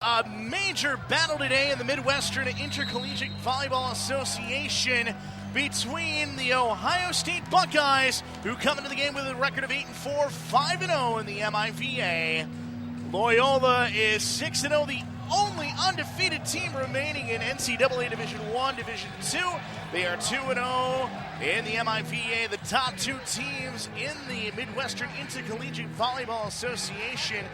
A major battle today in the Midwestern Intercollegiate Volleyball Association between the Ohio State Buckeyes, who come into the game with a record of 8-4, 5-0 in the MIVA. Loyola is 6-0, the only undefeated team remaining in NCAA Division I, Division II. They are 2-0 in the MIVA, the top two teams in the Midwestern Intercollegiate Volleyball Association.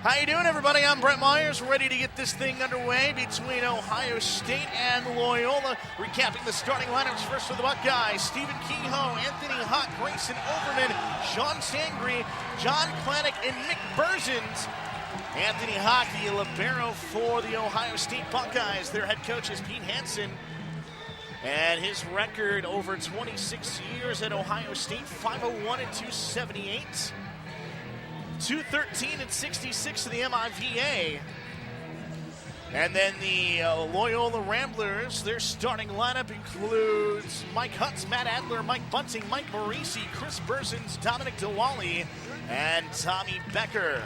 How you doing, everybody? I'm Brett Myers, ready to get this thing underway between Ohio State and Loyola. Recapping the starting lineups first for the Buckeyes: Stephen Kehoe, Anthony Huck, Grayson Overman, Sean Sangre, John Klanick, and Nick Berzins. Anthony Huck, the libero for the Ohio State Buckeyes. Their head coach is Pete Hansen. And his record over 26 years at Ohio State, 501 and 278. 213 and 66 in the MIVA. And then the Loyola Ramblers, their starting lineup includes Mike Hutz, Matt Adler, Mike Bunting, Mike Morisi, Chris Berzins, Dominic DeWally, and Tommy Becker.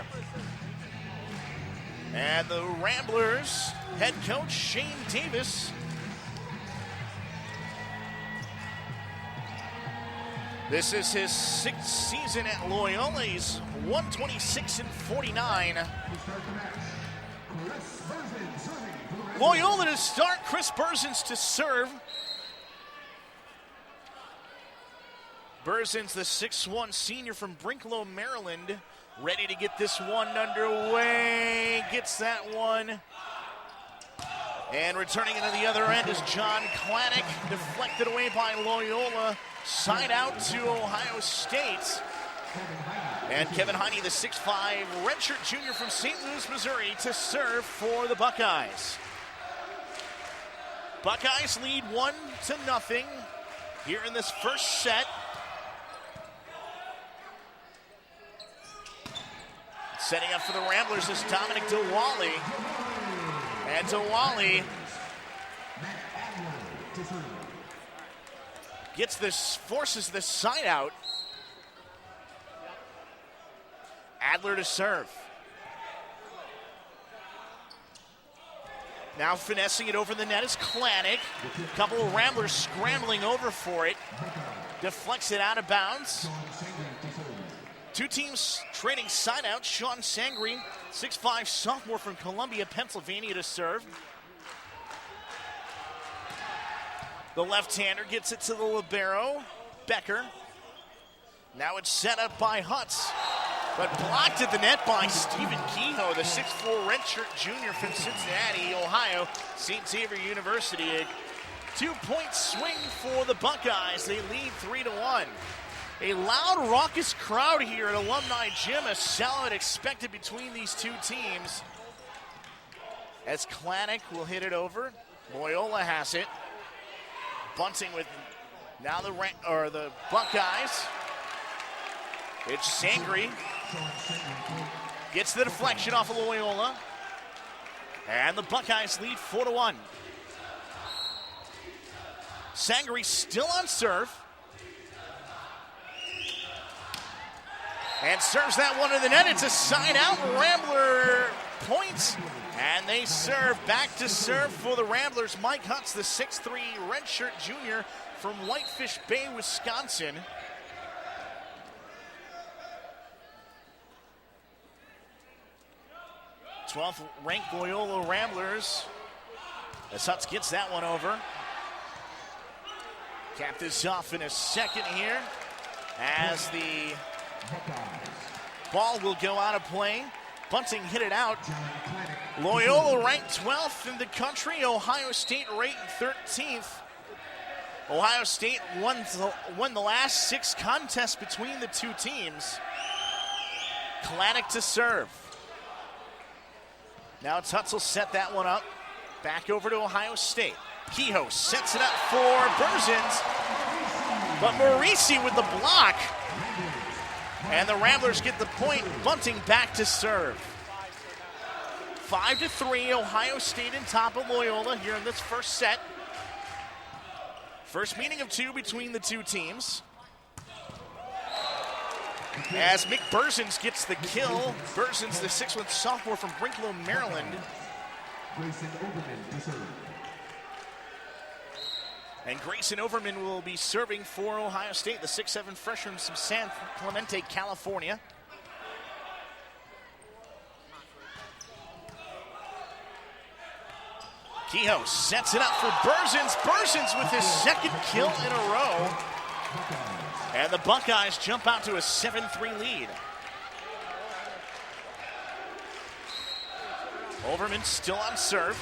And the Ramblers head coach Shane Davis. This is his sixth season at Loyola. He's 126 and 49. Loyola to start, Chris Berzins to serve. Berzins, the 6'1 senior from Brinklow, Maryland, ready to get this one underway. Gets that one. And returning into the other end is John Klanick, deflected away by Loyola. Side out to Ohio State. And Kevin Heine, the 6'5 redshirt junior from St. Louis, Missouri, to serve for the Buckeyes. Buckeyes lead 1-0 here in this first set. Setting up for the Ramblers is Dominic DeWally. And DeWally forces this side out. Adler to serve. Now finessing it over the net is Klanick. A couple of Ramblers scrambling over for it. Deflects it out of bounds. Two teams trading side out. Sean Sangre, 6'5 sophomore from Columbia, Pennsylvania, to serve. The left-hander gets it to the libero, Becker. Now it's set up by Hutz, but blocked at the net by Stephen Kehoe, the 6'4 redshirt junior from Cincinnati, Ohio, St. Xavier University. A 2-point swing for the Buckeyes. They lead 3-1. A loud, raucous crowd here at Alumni Gym, a sellout expected between these two teams. As Klanick will hit it over, Loyola has it. Bunting with now the Buckeyes. It's Sangre. Gets the deflection off of Loyola. And the Buckeyes lead 4-1. Sangre still on serve. And serves that one to the net. It's a side out. Rambler points. And they serve. Back to serve for the Ramblers. Mike Hutz, the 6'3 redshirt junior from Whitefish Bay, Wisconsin. #12th ranked Loyola Ramblers. As Hutz gets that one over. Cap this off in a second here as the ball will go out of play. Bunting hit it out. Loyola ranked 12th in the country. Ohio State ranked 13th. Ohio State won the last 6 contests between the two teams. Klanick to serve. Now Hutz will set that one up. Back over to Ohio State. Kehoe sets it up for Berzins. But Morisi with the block. And the Ramblers get the point. Bunting back to serve. 5-3, Ohio State in top of Loyola here in this first set. First meeting of two between the two teams. As Mick Berzins gets the kill. Berzins, the 6'1 sophomore from Brinklow, Maryland. And Grayson Overman will be serving for Ohio State, the 6'7" freshman from San Clemente, California. Kehoe sets it up for Berzins. Berzins with his second kill in a row. And the Buckeyes jump out to a 7-3 lead. Overman still on serve.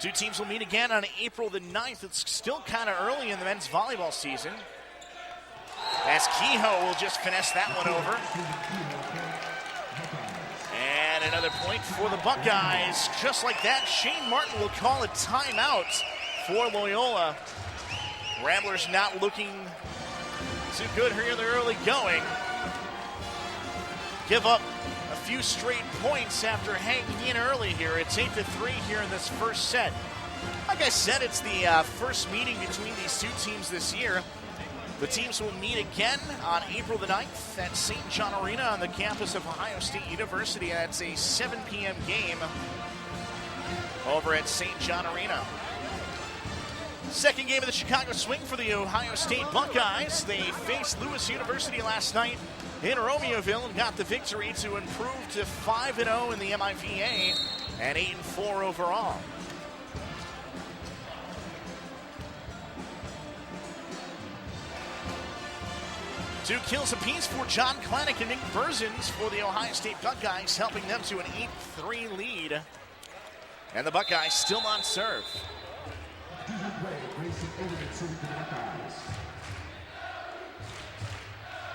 Two teams will meet again on April the 9th. It's still kind of early in the men's volleyball season, as Kehoe will just finesse that one over. And another point for the Buckeyes. Just like that, Shane Martin will call a timeout for Loyola. Ramblers not looking too good here in the early going. Give up a few straight points after hanging in early here. It's 8-3 here in this first set. Like I said, it's the first meeting between these two teams this year. The teams will meet again on April the 9th at St. John Arena on the campus of Ohio State University. That's a 7 p.m. game over at St. John Arena. Second game of the Chicago Swing for the Ohio State Buckeyes. They faced Lewis University last night in Romeoville and got the victory to improve to 5-0 in the MIVA and 8-4 overall. Two kills apiece for John Klanick and Nick Berzins for the Ohio State Buckeyes, helping them to an 8-3 lead. And the Buckeyes still on serve.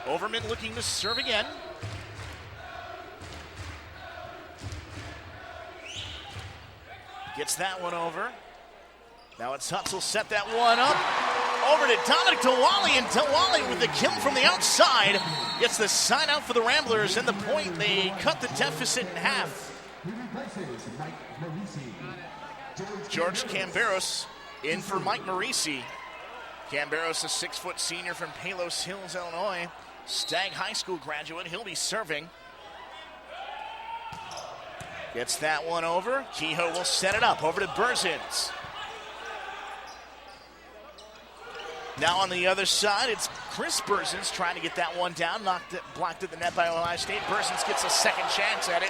Overman looking to serve again. Gets that one over. Now it's Hutzel set that one up. Over to Dominic Dewally, and Dewally with the kill from the outside. Gets the sign out for the Ramblers, and the point, they cut the deficit in half. George Camberos in for Mike Marisi. Camberos, a 6-foot senior from Palos Hills, Illinois. Stagg High School graduate. He'll be serving. Gets that one over. Kehoe will set it up. Over to Berzins. Now on the other side, it's Chris Berzins trying to get that one down. Blocked at the net by Ohio State. Berzins gets a second chance at it.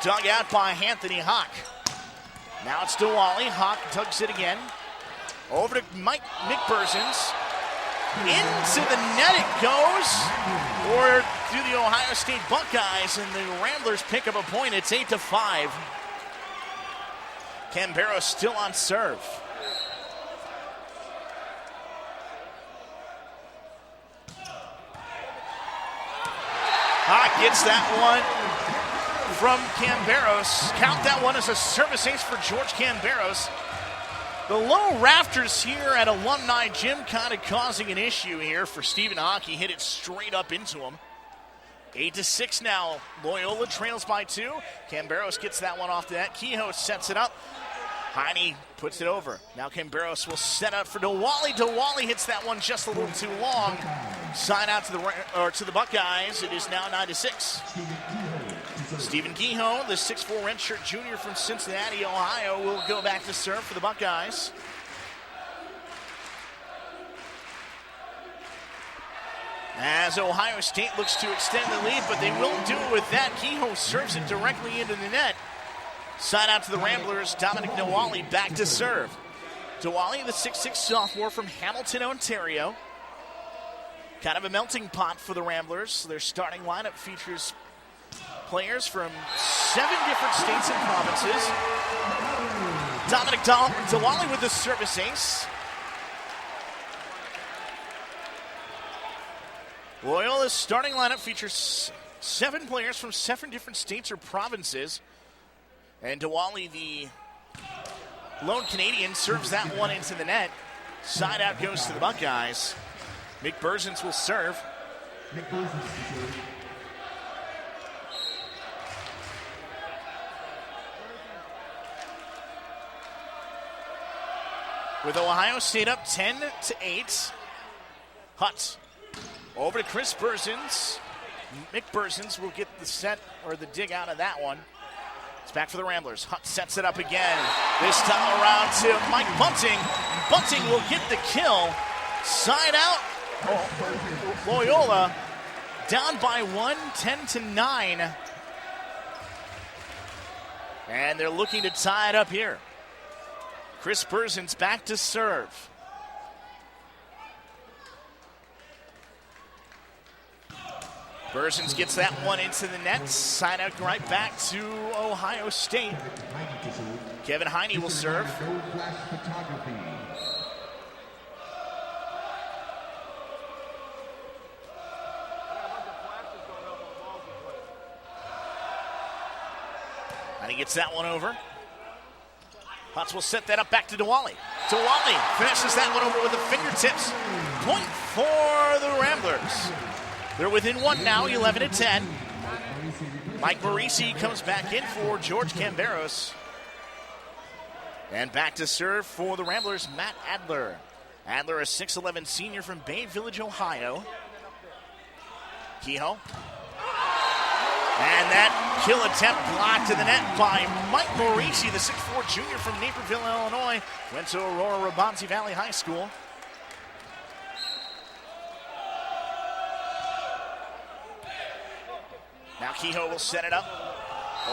Dug out by Anthony Hawk. Now it's Dewally. Hawk tugs it again. Over to Mick Berzins. Into the net it goes. Or through the Ohio State Buckeyes, and the Ramblers pick up a point. It's 8-5. Camberos still on serve. Hawk gets that one from Camberos. Count that one as a service ace for George Camberos. The low rafters here at Alumni Gym kind of causing an issue here for Stephen Hawk. He hit it straight up into him. 8-6 now. Loyola trails by 2. Camberos gets that one off the net. Kehoe sets it up. Heine puts it over. Now Camberos will set up for Dewally. Dewally hits that one just a little too long. Sign out to the Buckeyes. It is now 9-6. Stephen Kehoe, the 6'4" redshirt junior from Cincinnati, Ohio, will go back to serve for the Buckeyes. As Ohio State looks to extend the lead, but they won't do it with that. Kehoe serves it directly into the net. Side out to the Ramblers, Dominic Dewally back to serve. Dewally, the 6'6" sophomore from Hamilton, Ontario. Kind of a melting pot for the Ramblers. Their starting lineup features players from 7 different states and provinces. Dominic Dewally with the service ace. Loyola's starting lineup features 7 players from 7 different states or provinces. And Dewally, the lone Canadian, serves that one into the net. Side out goes to the Buckeyes. Mick Berzins will serve. With Ohio State up 10-8. Hutt over to Chris Berzins. Mick Burzins will get the set or the dig out of that one. It's back for the Ramblers. Hutt sets it up again. This time around to Mike Bunting. Bunting will get the kill. Side out. Loyola down by 1, 10-9. And they're looking to tie it up here. Chris Burzins back to serve. Burzins gets that one into the net. Side out right back to Ohio State. Kevin Heine will serve. And he gets that one over. Hutz will set that up back to Diwali. Diwali finishes that one over with the fingertips. Point for the Ramblers. They're within one now, 11-10. Mike Marisi comes back in for George Camberos. And back to serve for the Ramblers, Matt Adler. Adler, a 6'11 senior from Bay Village, Ohio. Kehoe. And that kill attempt blocked to the net by Mike Marisi, the 6'4 junior from Naperville, Illinois. Went to Aurora Rabansi Valley High School. Now Kehoe will set it up.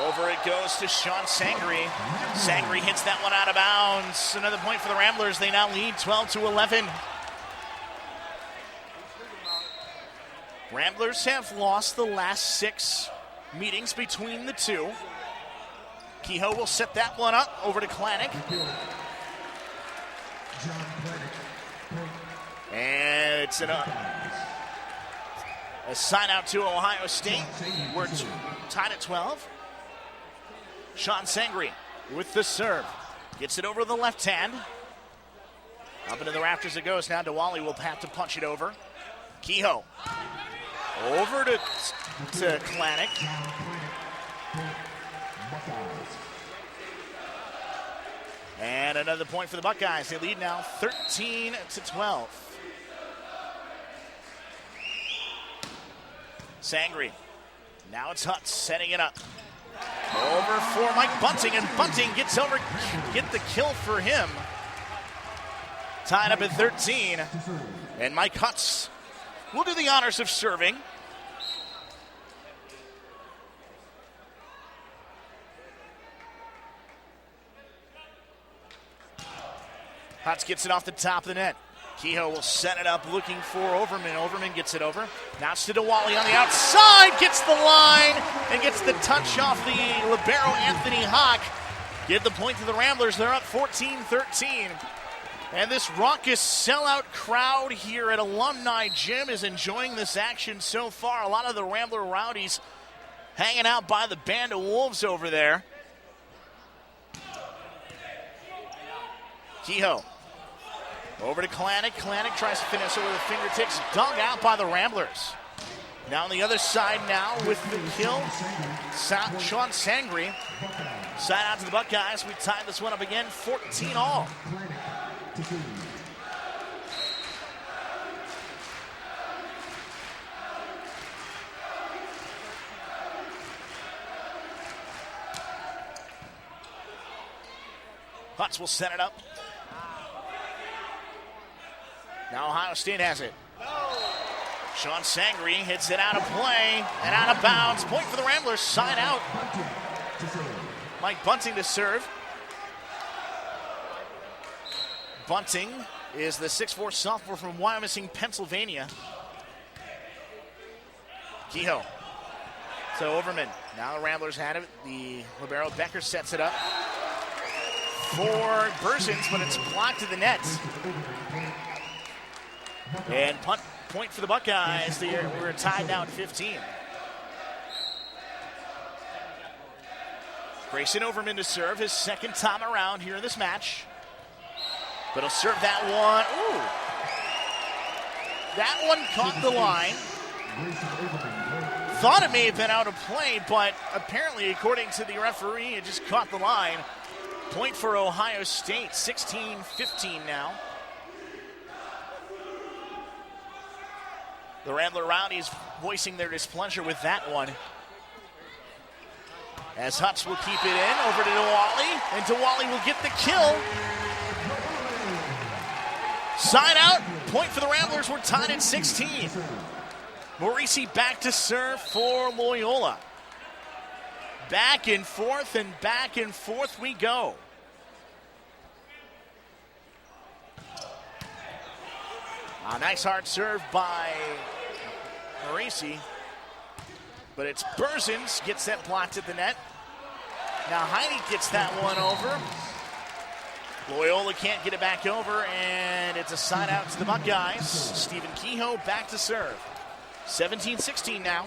Over it goes to Sean Sangri. Sangri hits that one out of bounds. Another point for the Ramblers. They now lead 12-11. Ramblers have lost the last 6 meetings between the two. Kehoe will set that one up over to Klanick. And it's a sign out to Ohio State. We're tied at 12. Sean Sangri with the serve. Gets it over the left hand. Up into the rafters it goes. Now Diwali will have to punch it over. Kehoe. Over to Klanick. And another point for the Buckeyes. They lead now 13-12. Sangri. Now it's Hutz setting it up. Over for Mike Bunting, and Bunting gets over, get the kill for him. Tied up at 13. And Mike Hutz will do the honors of serving. Hutz gets it off the top of the net. Kehoe will set it up looking for Overman. Overman gets it over. Now it's to Diwali on the outside. Gets the line and gets the touch off the libero Anthony Hawk. Get the point to the Ramblers. They're up 14-13. And this raucous sellout crowd here at Alumni Gym is enjoying this action so far. A lot of the Rambler rowdies hanging out by the Band of Wolves over there. Kehoe. Over to Klanick. Klanick tries to finish over the fingertips. Dug out by the Ramblers. Now on the other side now with the kill. Sean Sangri. Side out to the Buckeyes. We tied this one up again, 14-all. Hutz will set it up. Now Ohio State has it. Sean Sangri hits it out of play and out of bounds. Point for the Ramblers. Side out. Mike Bunting to serve. Bunting is the 6'4 sophomore from Wyomissing, Pennsylvania. Kehoe. So Overman. Now the Ramblers had it. The libero Becker sets it up for Burzins, but it's blocked to the net. And point for the Buckeyes. We're tied now at 15. Grayson Overman to serve his second time around here in this match. But he'll serve that one. Ooh. That one caught the line. Thought it may have been out of play, but apparently, according to the referee, it just caught the line. Point for Ohio State, 16-15 now. The Rambler Rowdies voicing their displeasure with that one. As Hutz will keep it in, over to Diwali, and Diwali will get the kill. Side out, point for the Ramblers. We're tied at 16. Morisi back to serve for Loyola. Back and forth we go. A nice hard serve by Morisi. But it's Berzins gets that blocked at the net. Now Heine gets that one over. Loyola can't get it back over, and it's a side out to the Buckeyes. Stephen Kehoe back to serve. 17-16 now.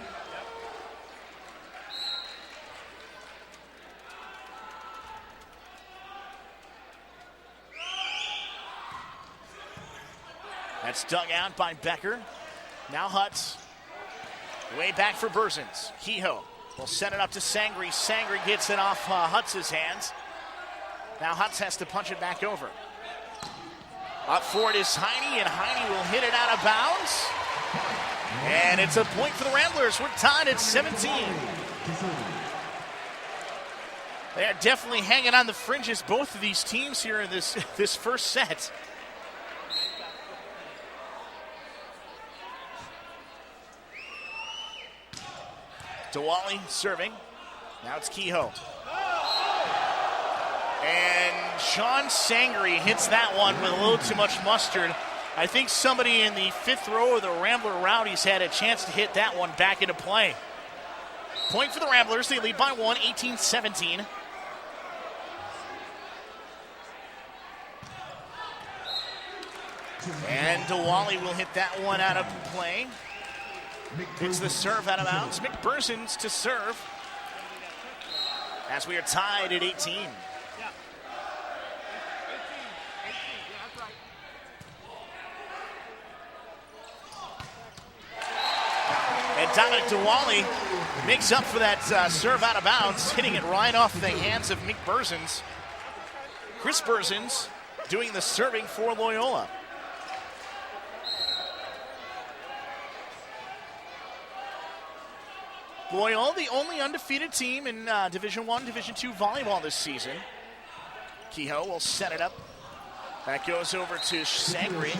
That's dug out by Becker. Now Hutz. Way back for Berzins. Kehoe will set it up to Sangre. Sangre gets it off Hutz's hands. Now Hutz has to punch it back over. Up for it is Heine, and Heine will hit it out of bounds. And it's a point for the Ramblers. We're tied at 17. They're definitely hanging on the fringes, both of these teams here in this first set. Diwali serving. Now it's Kehoe. And Sean Sangre hits that one with a little too much mustard. I think somebody in the fifth row of the Rambler Rowdies had a chance to hit that one back into play. Point for the Ramblers. They lead by one, 18-17. And Diwali will hit that one out of play. Hits the serve out of bounds. McBursons to serve as we are tied at 18. And Dominic Diwali makes up for that serve out of bounds, hitting it right off the hands of Mick Berzins. Chris Berzins doing the serving for Loyola. Loyola, the only undefeated team in Division I, Division II volleyball this season. Kehoe will set it up. That goes over to Sangre.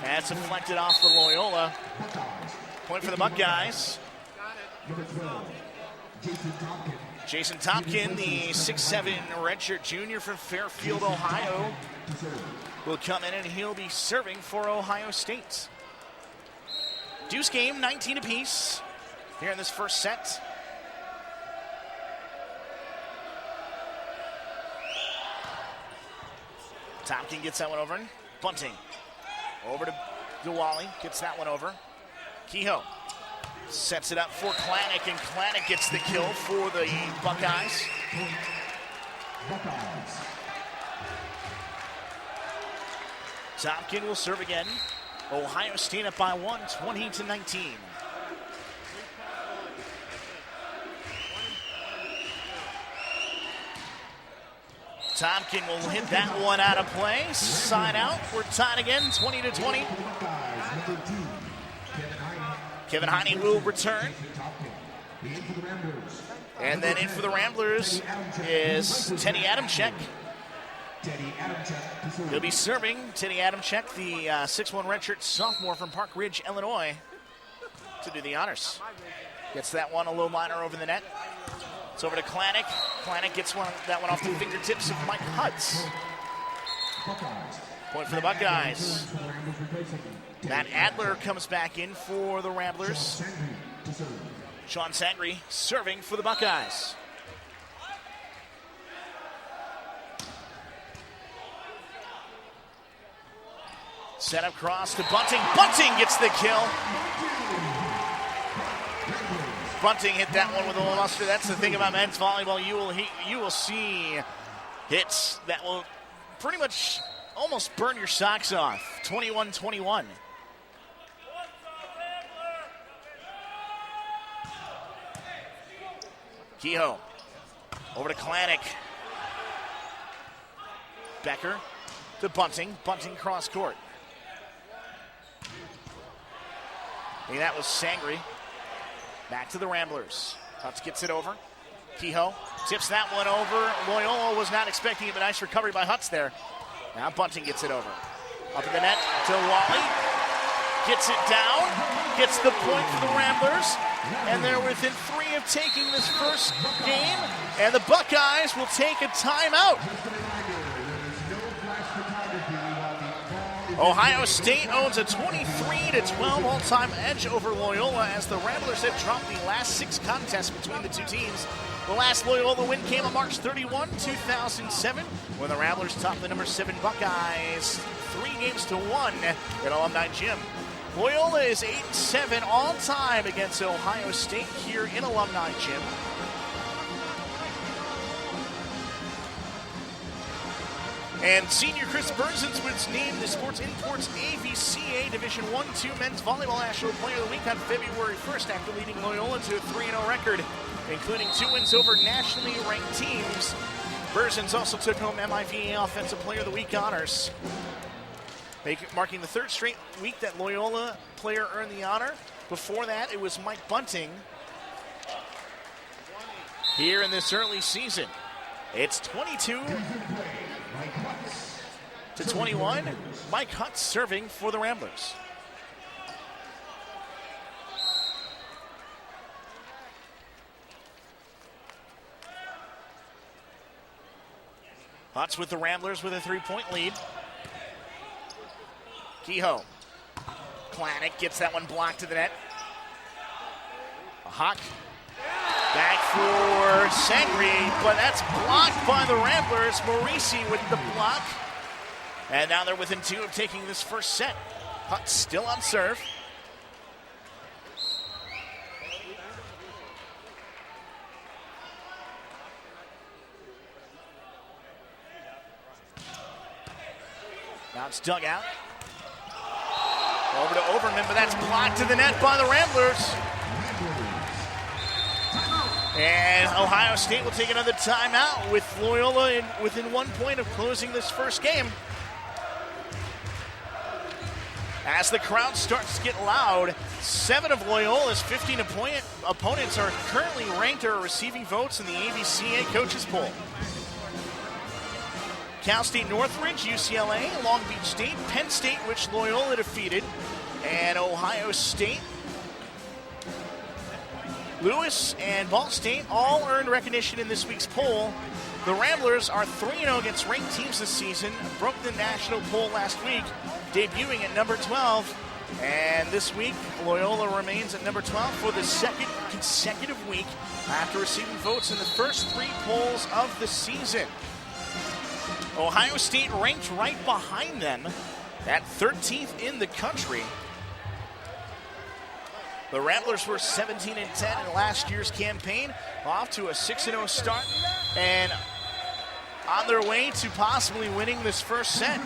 That's deflected off for Loyola. Point for the Buckeyes. Jason Topkin, the 6'7" redshirt junior from Fairfield, Ohio, will come in and he'll be serving for Ohio State. Deuce game, 19 apiece here in this first set. Topkin gets that one over. Bunting over to Diwali, gets that one over. Kehoe sets it up for Klanik, and Klanik gets the kill for the Buckeyes. Topkin will serve again. Ohio State up by one, 20-19. Topkin will hit that one out of play. Side out. We're tied again, 20-20. Kevin Heine will return. And then in for the Ramblers is Teddy Adamczyk. He'll be serving. Teddy Adamczyk, the 6'1" redshirt sophomore from Park Ridge, Illinois, to do the honors. Gets that one a little liner over the net. It's over to Klanik. Klanik gets that one off the fingertips of Mike Hutz. Point for the Buckeyes. Matt Adler comes back in for the Ramblers. Sean Sangre serving for the Buckeyes. Set up cross to Bunting. Bunting gets the kill. Bunting hit that one with a little mustard. That's the thing about men's volleyball. You will see hits that will pretty much almost burn your socks off. 21-21. Kehoe over to Klanik. Becker to Bunting. Bunting cross court. And that was Sangre. Back to the Ramblers. Hutz gets it over. Kehoe tips that one over. Loyola was not expecting it, but nice recovery by Hutz there. Now Bunting gets it over. Up in the net to Wally. Gets it down. Gets the point for the Ramblers. And they're within 3 of taking this first game. And the Buckeyes will take a timeout. Ohio State owns a 23-12 all-time edge over Loyola as the Ramblers have dropped the last 6 contests between the two teams. The last Loyola win came on March 31, 2007, when the Ramblers topped the number 7 Buckeyes 3-1 at Alumni Gym. Loyola is 8-7 all-time against Ohio State here in Alumni Gym. And senior Chris Berzins was named the Sports Imports AVCA Division I-II Men's Volleyball National Player of the Week on February 1st after leading Loyola to a 3-0 record, including 2 wins over nationally ranked teams. Berzins also took home MIVA Offensive Player of the Week honors, marking the 3rd straight week that Loyola player earned the honor. Before that, it was Mike Bunting here in this early season. It's 22-21. Mike Hutz serving for the Ramblers. Hutz with the Ramblers with a 3-point lead. Kehoe. Klanik gets that one blocked to the net. A Hawk. Back for Sangre, but that's blocked by the Ramblers. Morisi with the block. And now they're within 2 of taking this first set. Hutz still on serve. Now it's dug out. Over to Overman, but that's blocked to the net by the Ramblers. And Ohio State will take another timeout with Loyola within 1 point of closing this first game. As the crowd starts to get loud, 7 of Loyola's 15 opponents are currently ranked or receiving votes in the AVCA coaches poll. Cal State Northridge, UCLA, Long Beach State, Penn State, which Loyola defeated, and Ohio State, Lewis, and Ball State all earned recognition in this week's poll. The Ramblers are 3-0 against ranked teams this season, broke the national poll last week, debuting at number 12. And this week, Loyola remains at number 12 for the 2nd consecutive week after receiving votes in the first 3 polls of the season. Ohio State ranked right behind them at 13th in the country. The Ramblers were 17-10 in last year's campaign, off to a 6-0 start, and on their way to possibly winning this first set.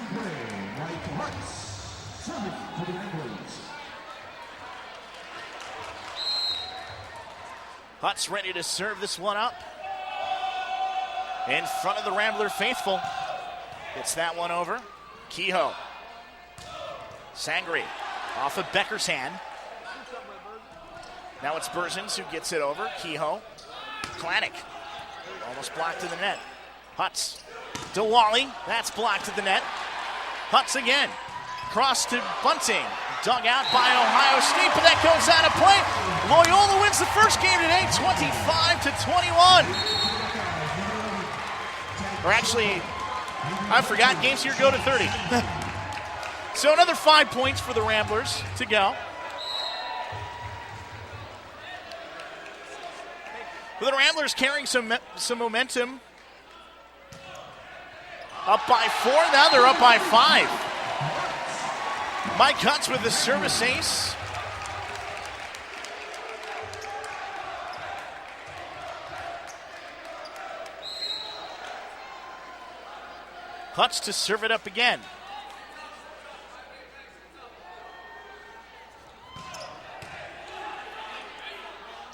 Hutz ready to serve this one up in front of the Rambler faithful. Gets that one over. Kehoe. Sangre off of Becker's hand. Now it's Berzins who gets it over. Kehoe. Klanik. Almost blocked to the net. Hutz. To Wally. That's blocked to the net. Hutz again. Cross to Bunting. Dug out by Ohio State, but that goes out of play. Loyola wins the first game today, 25-21. Or actually, I forgot, games here go to 30. So another 5 points for the Ramblers to go. With the Ramblers carrying some momentum. Up by 4, now they're up by 5. Mike Hutz with the service ace. Hutz to serve it up again.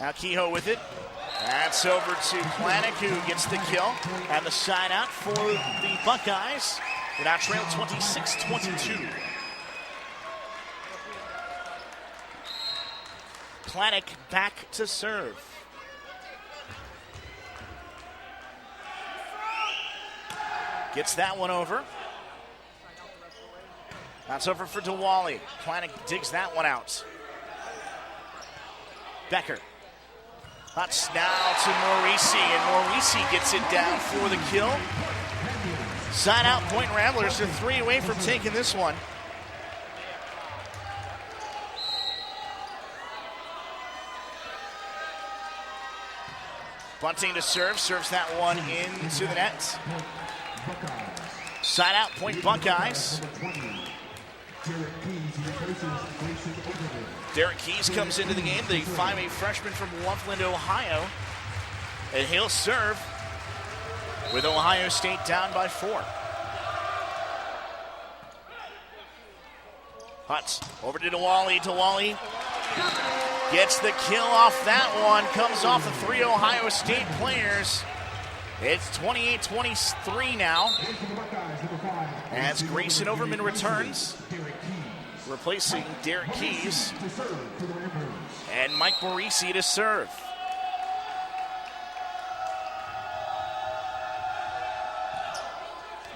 Now Kehoe with it. That's over to Klanik, who gets the kill. And the side out for the Buckeyes. They now trail 26-22. Klanek back to serve. Gets that one over. That's over for DeWally. Klanek digs that one out. Becker. That's now to Morisi, and Morisi gets it down for the kill. Side out point Ramblers. They're 3 away from taking this one. Bunting to serve, serves that one into the net. Side out point Buckeyes. Derek Keys comes into the game, the 5'8" freshman from Loveland, Ohio. And he'll serve with Ohio State down by 4. Hutz over to DeWally. DeWally gets the kill off that one. Comes off the 3 Ohio State players. It's 28-23 now. As Grayson Overman returns, replacing Derek Keys. And Mike Morisi to serve.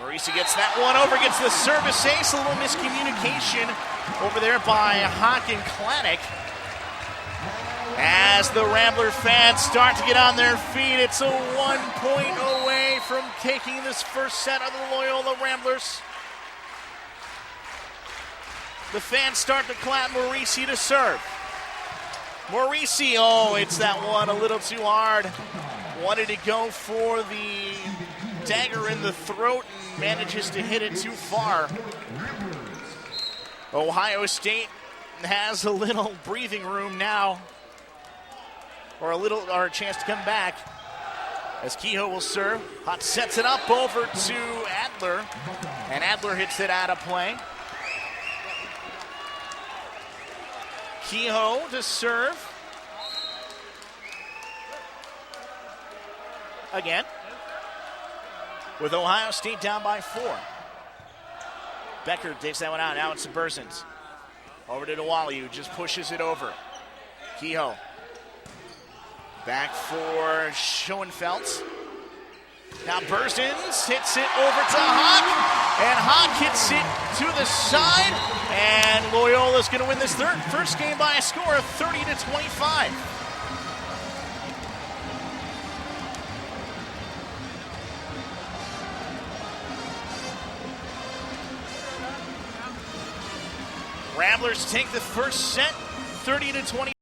Morisi gets that one over, gets the service ace. A little miscommunication over there by Hawk and Klanek. As the Rambler fans start to get on their feet, it's a 1 point away from taking this first set of the Loyola Ramblers. The fans start to clap. Morisi to serve. Morisi, oh, it's that one a little too hard. Wanted to go for the dagger in the throat and manages to hit it too far. Ohio State has a little breathing room now, or a chance to come back, as Kehoe will serve. Hot sets it up over to Adler, and Adler hits it out of play. Kehoe to serve. Again, with Ohio State down by 4. Becker takes that one out. Now it's the Berzins. Over to DeWally, who just pushes it over. Kehoe. Back for Schoenfeld. Now Berzins hits it over to Hawk. And Hawk hits it to the side. And Loyola's going to win this first game by a score of 30-25. Ramblers take the first set, 30-20.